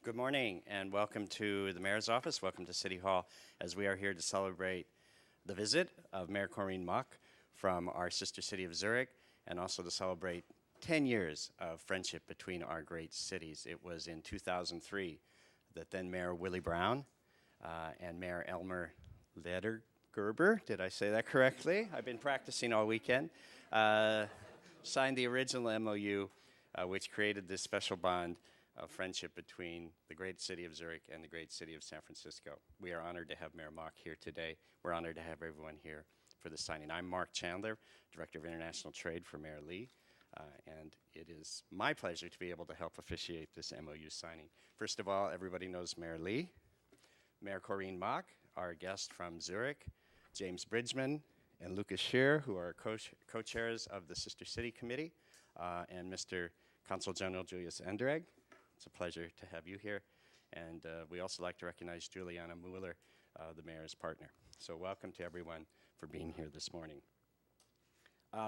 Good morning and welcome to the Mayor's Office. Welcome to City Hall as we are here to celebrate the visit of Mayor Corine Mauch from our sister city of Zurich and also to celebrate 10 years of friendship between our great cities. It was in 2003 that then Mayor Willie Brown and Mayor Elmer Ledergerber, did I say that correctly? I've been practicing all weekend, signed the original MOU which created this special bond of friendship between the great city of Zurich and the great city of San Francisco. We are honored to have Mayor Mauch here today. We're honored to have everyone here for the signing. I'm Mark Chandler, Director of International Trade for Mayor Lee, and it is my pleasure to be able to help officiate this MOU signing. First of all, everybody knows Mayor Lee, Mayor Corine Mauch, our guest from Zurich, James Bridgman, and Luca Scheer, who are co-chairs of the Sister City Committee, and Mr. Consul General Julius Endereg. It's a pleasure to have you here. And we also like to recognize Juliana Mueller, the mayor's partner. So welcome to everyone for being here this morning.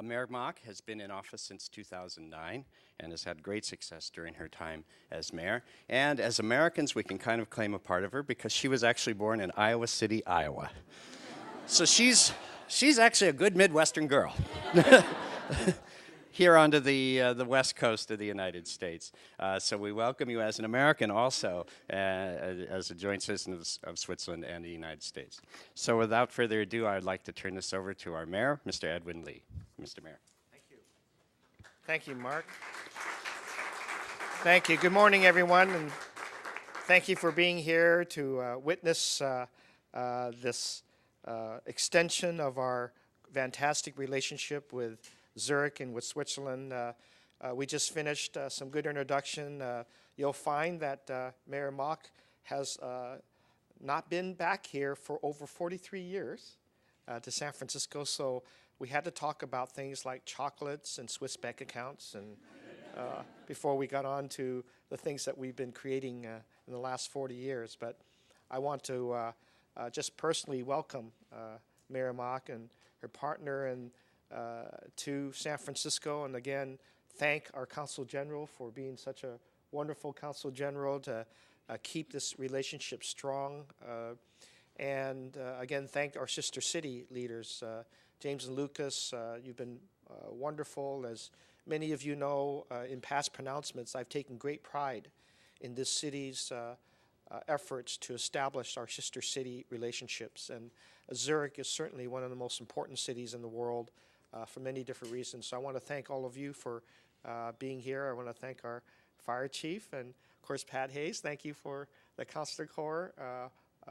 Mayor Mauch has been in office since 2009 and has had great success during her time as mayor. And as Americans, we can kind of claim a part of her because she was actually born in Iowa City, Iowa. So she's actually a good Midwestern girl. Here onto the west coast of the United States. So we welcome you as an American also, as a joint citizen of Switzerland and the United States. So without further ado, I'd like to turn this over to our mayor, Mr. Edwin Lee. Mr. Mayor. Thank you. Thank you, Mark. Thank you. Good morning, everyone, and thank you for being here to witness this extension of our fantastic relationship with Zurich and with Switzerland. We just finished some good introduction. You'll find that Mayor Mauch has not been back here for over 43 years to San Francisco, so we had to talk about things like chocolates and Swiss bank accounts and before we got on to the things that we've been creating in the last 40 years. But I want to just personally welcome Mayor Mauch and her partner and to San Francisco, and again, thank our Consul General for being such a wonderful Consul General to keep this relationship strong. And again, thank our sister city leaders, James and Lucas. You've been wonderful. As many of you know, in past pronouncements, I've taken great pride in this city's efforts to establish our sister city relationships. And Zurich is certainly one of the most important cities in the world for many different reasons. So I want to thank all of you for being here. I want to thank our fire chief and, of course, Pat Hayes. Thank you for the Consular Corps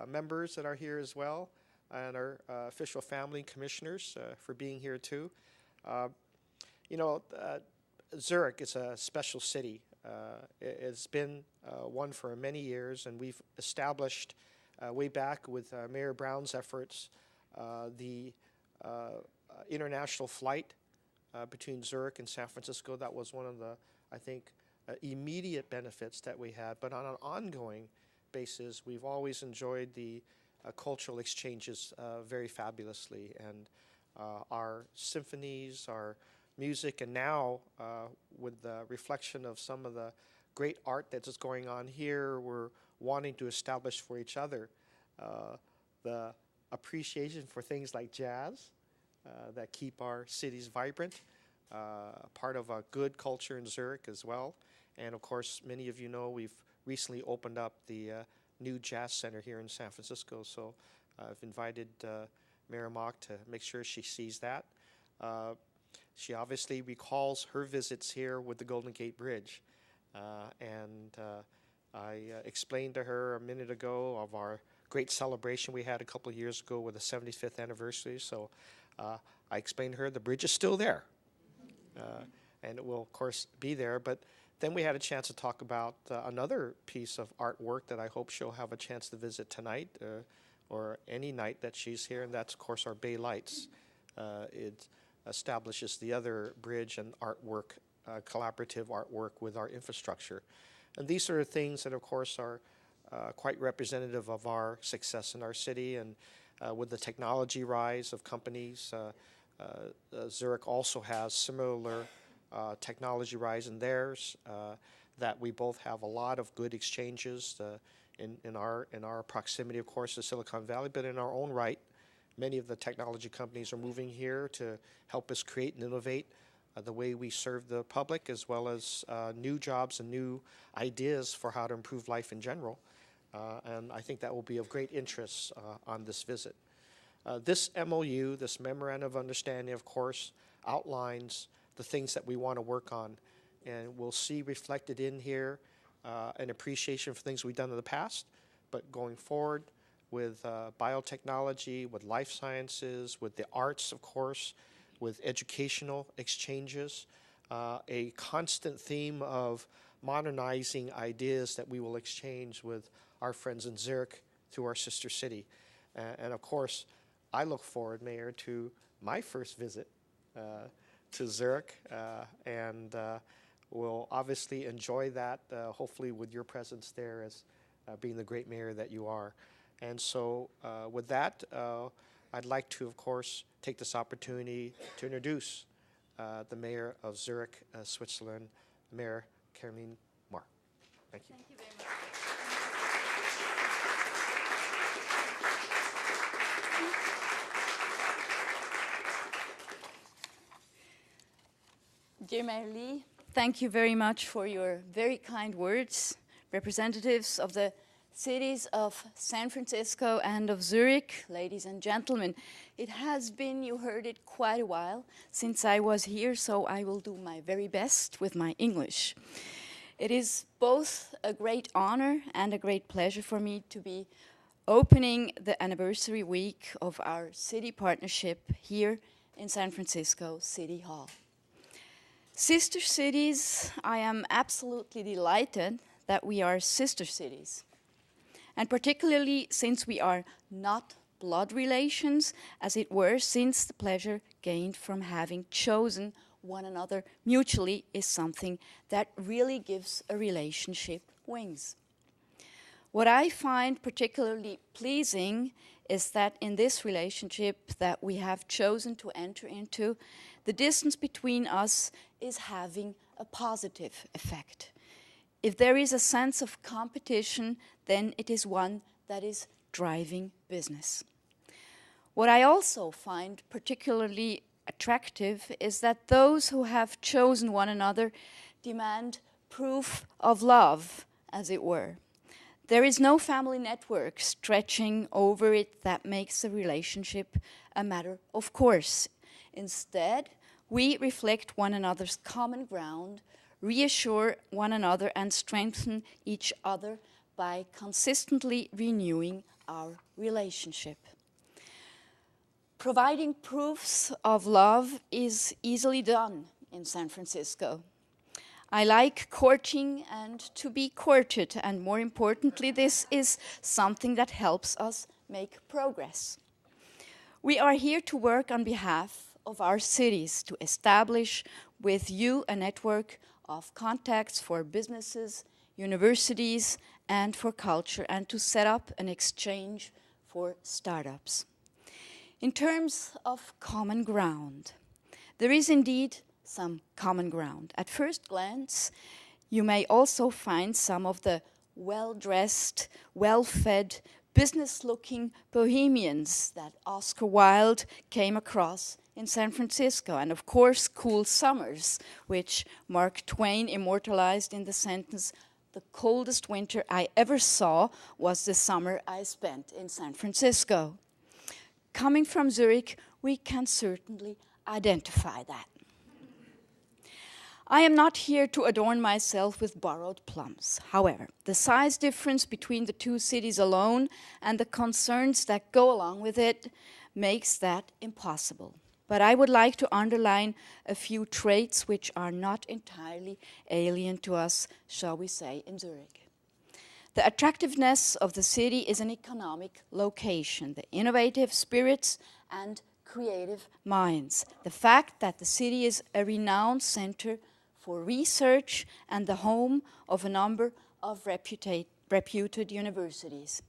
members that are here as well, and our official family commissioners for being here too. Zurich is a special city. It's been one for many years, and we've established way back with Mayor Brown's efforts the international flight between Zurich and San Francisco. That was one of the, I think, immediate benefits that we had. But on an ongoing basis, we've always enjoyed the cultural exchanges very fabulously. And our symphonies, our music, and now with the reflection of some of the great art that is going on here, we're wanting to establish for each other the appreciation for things like jazz that keep our cities vibrant, part of a good culture in Zurich as well. And of course, many of you know we've recently opened up the new jazz center here in San Francisco. So I've invited Mayor Mauch to make sure she sees that. She obviously recalls her visits here with the Golden Gate Bridge. And I explained to her a minute ago of our great celebration we had a couple of years ago with the 75th anniversary. So I explained to her the bridge is still there. And it will, of course, be there. But then we had a chance to talk about another piece of artwork that I hope she'll have a chance to visit tonight or any night that she's here, and that's, of course, our Bay Lights. It establishes the other bridge and artwork, collaborative artwork with our infrastructure. And these are things that, of course, are quite representative of our success in our city. And with the technology rise of companies, Zurich also has similar technology rise in theirs. that we both have a lot of good exchanges in our proximity, of course, to Silicon Valley, but in our own right. Many of the technology companies are moving here to help us create and innovate the way we serve the public, as well as new jobs and new ideas for how to improve life in general. And I think that will be of great interest on this visit. This MOU, this Memorandum of Understanding, of course, outlines the things that we want to work on. And we'll see reflected in here an appreciation for things we've done in the past, but going forward with biotechnology, with life sciences, with the arts, of course, with educational exchanges, a constant theme of modernizing ideas that we will exchange with our friends in Zurich through our sister city. And of course, I look forward, Mayor, to my first visit to Zurich, and we'll obviously enjoy that, hopefully with your presence there as being the great mayor that you are. And so with that, I'd like to, of course, take this opportunity to introduce the mayor of Zurich, Switzerland, Mayor Corine Mauch. Thank you. Thank you very much. Dear Mayor Lee, thank you very much for your very kind words. Representatives of the cities of San Francisco and of Zurich, ladies and gentlemen, it has been, you heard it, quite a while since I was here, so I will do my very best with my English. It is both a great honor and a great pleasure for me to be opening the anniversary week of our city partnership here in San Francisco City Hall. Sister cities, I am absolutely delighted that we are sister cities. And particularly since we are not blood relations, as it were, since the pleasure gained from having chosen one another mutually is something that really gives a relationship wings. What I find particularly pleasing is that in this relationship that we have chosen to enter into, the distance between us is having a positive effect. If there is a sense of competition, then it is one that is driving business. What I also find particularly attractive is that those who have chosen one another demand proof of love, as it were. There is no family network stretching over it that makes the relationship a matter of course. Instead, we reflect one another's common ground, reassure one another, and strengthen each other by consistently renewing our relationship. Providing proofs of love is easily done in San Francisco. I like courting and to be courted, and more importantly, this is something that helps us make progress. We are here to work on behalf of our cities to establish with you a network of contacts for businesses, universities, and for culture, and to set up an exchange for startups. In terms of common ground, there is indeed some common ground. At first glance, you may also find some of the well-dressed, well-fed, business-looking bohemians that Oscar Wilde came across in San Francisco, and of course cool summers, which Mark Twain immortalized in the sentence, "The coldest winter I ever saw was the summer I spent in San Francisco." Coming from Zurich, we can certainly identify that. I am not here to adorn myself with borrowed plums. However, the size difference between the two cities alone and the concerns that go along with it makes that impossible. But I would like to underline a few traits which are not entirely alien to us, shall we say, in Zurich. The attractiveness of the city is an economic location, the innovative spirits and creative minds, the fact that the city is a renowned center for research and the home of a number of reputed universities,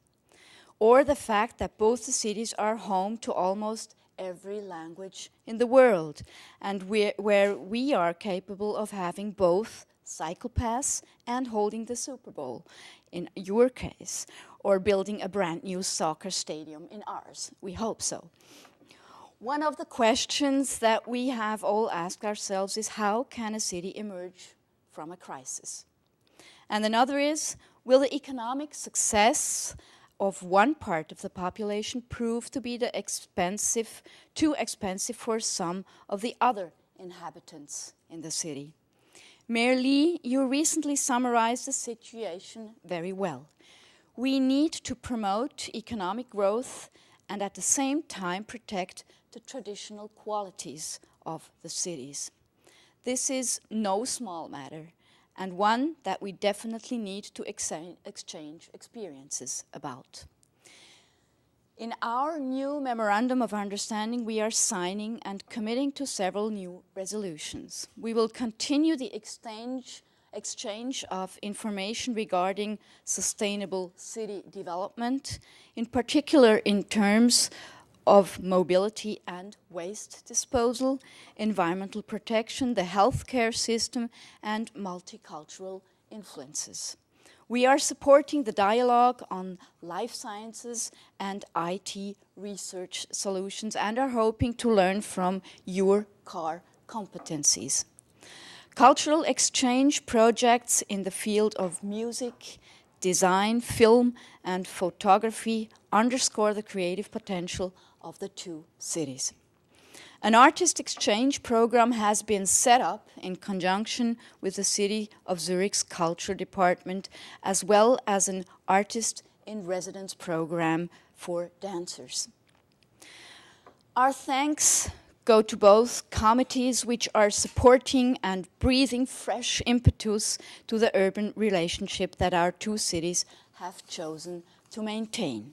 or the fact that both the cities are home to almost every language in the world, and where we are capable of having both cycle paths, and holding the Super Bowl in your case, or building a brand new soccer stadium in ours. We hope so. One of the questions that we have all asked ourselves is, how can a city emerge from a crisis? And another is, will the economic success of one part of the population prove to be too expensive for some of the other inhabitants in the city? Mayor Lee, you recently summarized the situation very well. We need to promote economic growth and at the same time protect the traditional qualities of the cities. This is no small matter, and one that we definitely need to exchange experiences about. In our new Memorandum of Understanding, we are signing and committing to several new resolutions. We will continue the exchange of information regarding sustainable city development, in particular in terms of mobility and waste disposal, environmental protection, the healthcare system, and multicultural influences. We are supporting the dialogue on life sciences and IT research solutions and are hoping to learn from your core competencies. Cultural exchange projects in the field of music, design, film, and photography underscore the creative potential of the two cities. An artist exchange program has been set up in conjunction with the City of Zurich's Culture Department, as well as an artist in residence program for dancers. Our thanks go to both committees which are supporting and breathing fresh impetus to the urban relationship that our two cities have chosen to maintain.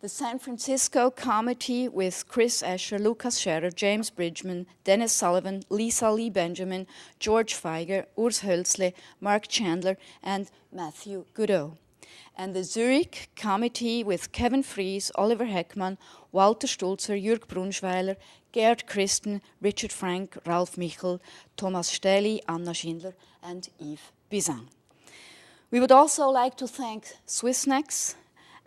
The San Francisco Committee with Chris Escher, Luca Scheer, James Bridgman, Dennis Sullivan, Lisa Lee Benjamin, George Feiger, Urs Hölzle, Mark Chandler, and Matthew Godot. And the Zurich Committee with Kevin Fries, Oliver Heckmann, Walter Stulzer, Jürg Brunschweiler, Gerd Christen, Richard Frank, Ralf Michel, Thomas Stähli, Anna Schindler, and Yves Bizan. We would also like to thank Swissnex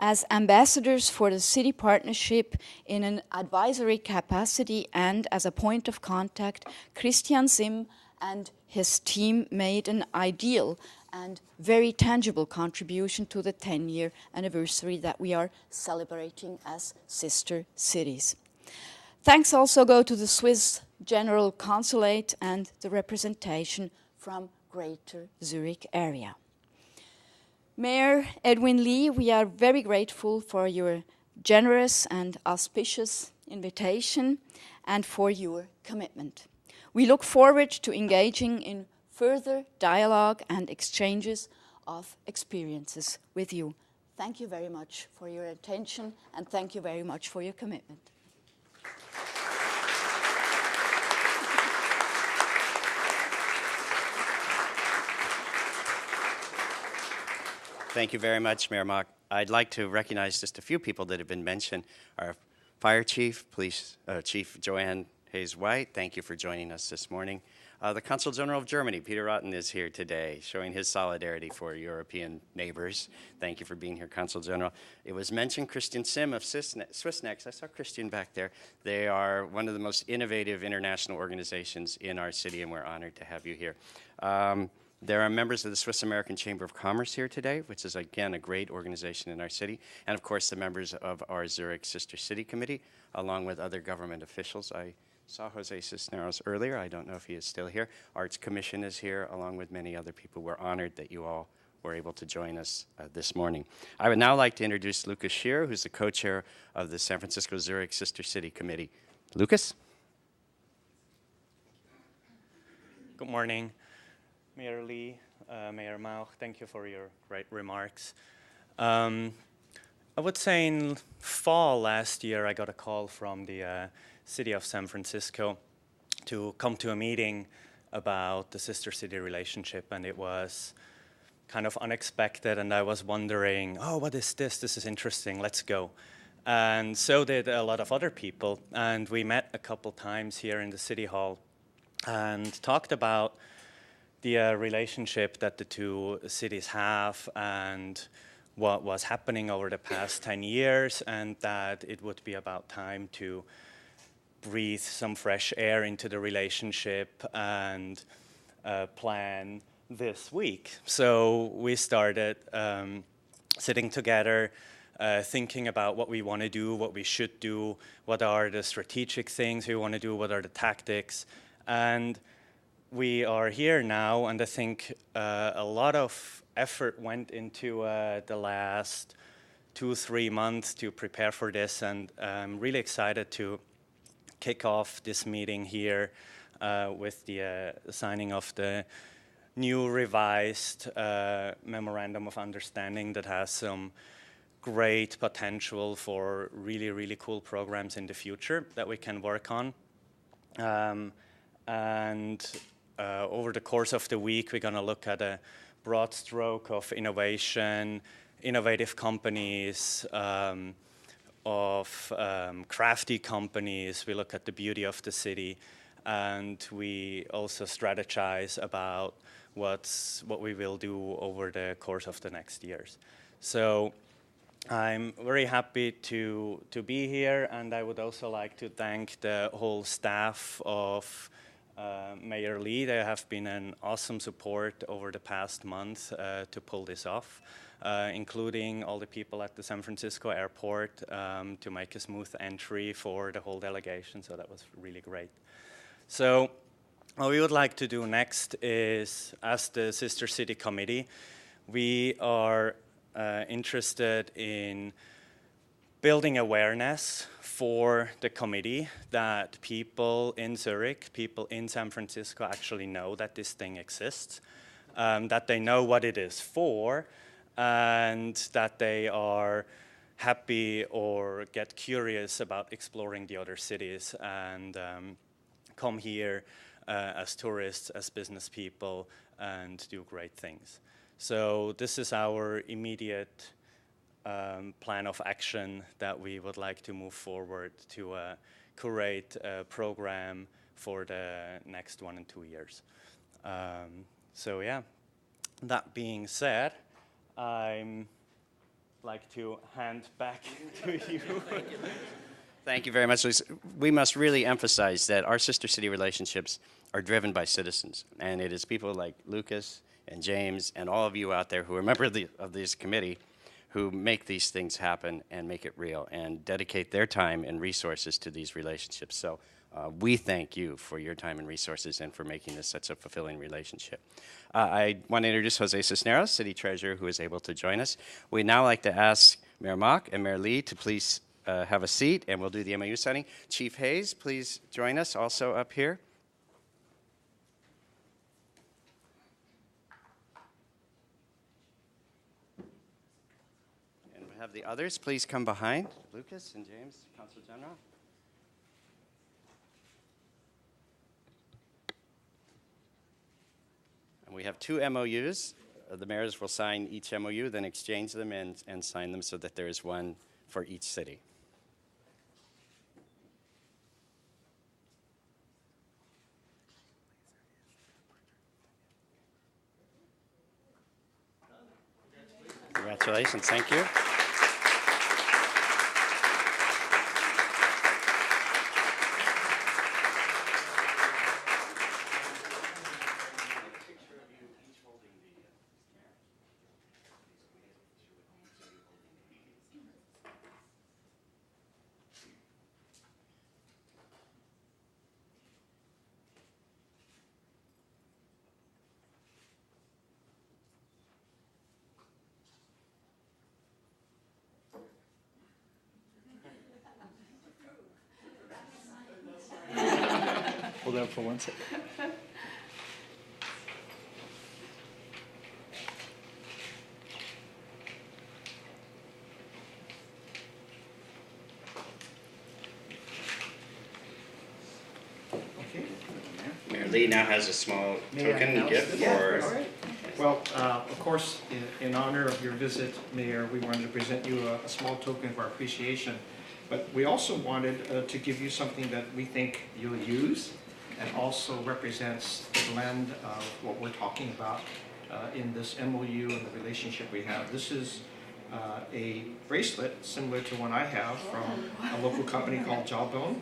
as ambassadors for the city partnership in an advisory capacity, and as a point of contact, Christian Sim and his team made an ideal and very tangible contribution to the 10-year anniversary that we are celebrating as sister cities. Thanks also go to the Swiss General Consulate and the representation from Greater Zurich area. Mayor Edwin Lee, we are very grateful for your generous and auspicious invitation and for your commitment. We look forward to engaging in further dialogue and exchanges of experiences with you. Thank you very much for your attention, and thank you very much for your commitment. Thank you very much, Mayor Mauch. I'd like to recognize just a few people that have been mentioned. Our Fire Chief, Police Chief Joanne Hayes-White, thank you for joining us this morning. The Consul General of Germany, Peter Rotten, is here today, showing his solidarity for European neighbors. Thank you for being here, Consul General. It was mentioned Christian Sim of Swissnex. I saw Christian back there. They are one of the most innovative international organizations in our city, and we're honored to have you here. There are members of the Swiss American Chamber of Commerce here today, which is, again, a great organization in our city. And, of course, the members of our Zurich Sister City Committee, along with other government officials. I saw Jose Cisneros earlier. I don't know if he is still here. Arts Commission is here, along with many other people. We're honored that you all were able to join us this morning. I would now like to introduce Luca Scheer, who's the co-chair of the San Francisco Zurich Sister City Committee. Lucas? Good morning. Mayor Lee, Mayor Mauch, thank you for your great remarks. I would say in fall last year, I got a call from the city of San Francisco to come to a meeting about the sister city relationship, and it was kind of unexpected, and I was wondering, oh, what is this? This is interesting, let's go. And so did a lot of other people, and we met a couple times here in the city hall and talked about the relationship that the two cities have and what was happening over the past 10 years, and that it would be about time to breathe some fresh air into the relationship and plan this week. So we started sitting together, thinking about what we want to do, what we should do, what are the strategic things we want to do, what are the tactics. And we are here now, and I think a lot of effort went into the last 2-3 months to prepare for this, and I'm really excited to kick off this meeting here with the signing of the new revised Memorandum of Understanding that has some great potential for really, really cool programs in the future that we can work on. Over the course of the week, we're going to look at a broad stroke of innovation, innovative companies, crafty companies. We look at the beauty of the city, and we also strategize about what we will do over the course of the next years. So I'm very happy to be here, and I would also like to thank the whole staff of Mayor Lee. They have been an awesome support over the past month to pull this off, including all the people at the San Francisco airport to make a smooth entry for the whole delegation. So that was really great. So what we would like to do next is, as the Sister City Committee, we are interested in building awareness for the committee that people in Zurich, people in San Francisco actually know that this thing exists, that they know what it is for, and that they are happy or get curious about exploring the other cities and come here as tourists, as business people, and do great things. So this is our immediate plan of action that we would like to move forward to curate a program for the next 1 and 2 years. So yeah, that being said, I'd like to hand back to you. Thank you very much, Lisa. We must really emphasize that our sister city relationships are driven by citizens, and it is people like Lucas and James and all of you out there who are members of this committee who make these things happen and make it real and dedicate their time and resources to these relationships. So we thank you for your time and resources and for making this such a fulfilling relationship. I want to introduce Jose Cisneros, City Treasurer, who is able to join us. We'd now like to ask Mayor Mauch and Mayor Lee to please have a seat, and we'll do the MOU signing. Chief Hayes, please join us also up here. Have the others please come behind. Lucas and James, Council General. And we have 2 MOUs. The mayors will sign each MOU, then exchange them and sign them so that there is one for each city. Congratulations, thank you. Hold on for 1 second. Okay. Mayor Lee now has a small token gift for. All right. Well, of course, in honor of your visit, Mayor, we wanted to present you a small token of our appreciation. But we also wanted to give you something that we think you'll use and also represents the blend of what we're talking about in this MOU and the relationship we have. This is a bracelet similar to one I have from a local company called Jawbone,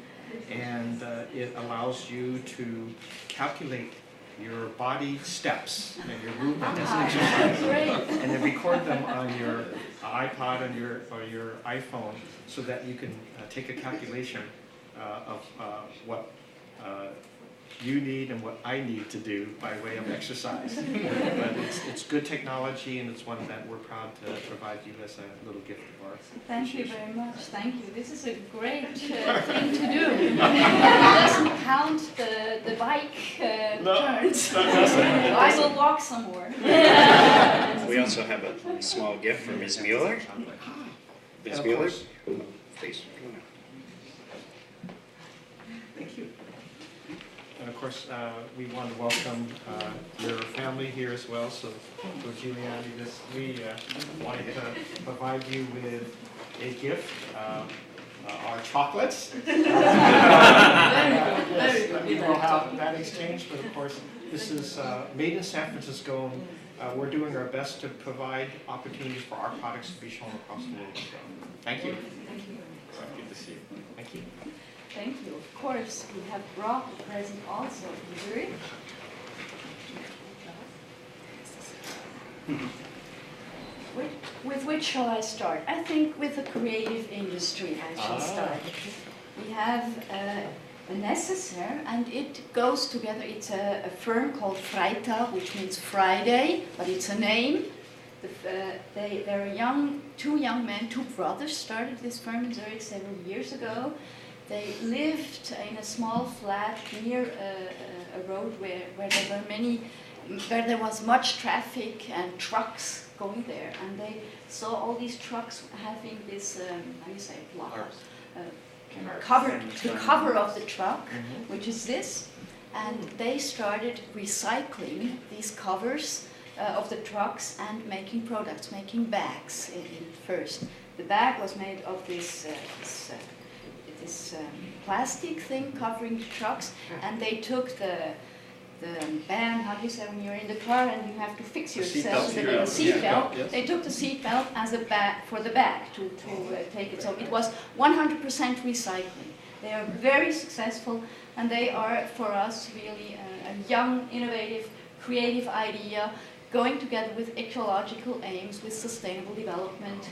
and it allows you to calculate your body steps and your movement as an exercise, and then record them on your iPod and or your iPhone, so that you can take a calculation of what you need and what I need to do by way of exercise. But it's good technology, and it's one that we're proud to provide you as a little gift of ours. Thank you very much. Thank you. This is a great thing to do. It doesn't count the bike turns. I will walk some more. We also have a small gift from Ms. Mueller. Ms. Mueller, please. Thank you. And of course, we want to welcome your family here as well. So Giuliani, we wanted to provide you with a gift, our chocolates. We will have that exchange, but of course, this is made in San Francisco. We're doing our best to provide opportunities for our products to be shown across the world. Thank you. Thank you. Good to see you. Thank you. Thank you. Of course, we have brought a present also from Zurich. With which shall I start? I think with the creative industry I should start. We have a necessaire, and it goes together. It's a firm called Freitag, which means Friday, but it's a name. They're two young men, two brothers, started this firm in Zurich several years ago. They lived in a small flat near a road where there was much traffic and trucks going there, and they saw all these trucks having this cover of the truck, which is this, and they started recycling these covers of the trucks and making products, making bags first. The bag was made of this plastic thing covering the trucks, and they took the band, how do you say when you're in the car and you have to fix yourself, the seatbelt. Yes. They took the seatbelt as a bag for the bag to take it. So it was 100% recycling. They are very successful, and they are for us really a young, innovative, creative idea going together with ecological aims, with sustainable development.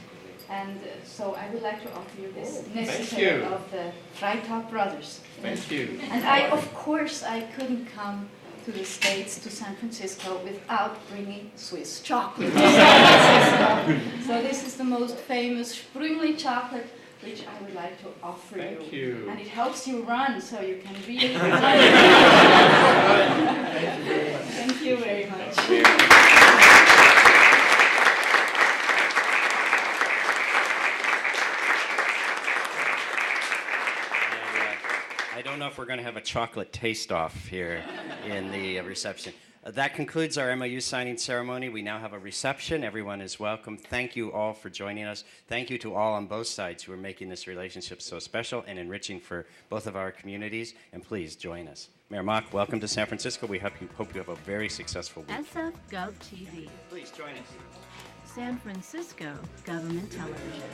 And so I would like to offer you this necessary of the Freitag brothers. Thank you. And of course, I couldn't come to the States, to San Francisco, without bringing Swiss chocolate to San Francisco. So this is the most famous Sprüngli chocolate, which I would like to offer you. Thank you. And it helps you run, so you can really run. Thank you very much. Thank you. I don't know if we're going to have a chocolate taste-off here in the reception. That concludes our MOU signing ceremony. We now have a reception. Everyone is welcome. Thank you all for joining us. Thank you to all on both sides who are making this relationship so special and enriching for both of our communities. And please join us. Mayor Mauch, welcome to San Francisco. We hope you have a very successful week. SF Gov TV. Please join us. San Francisco Government Television.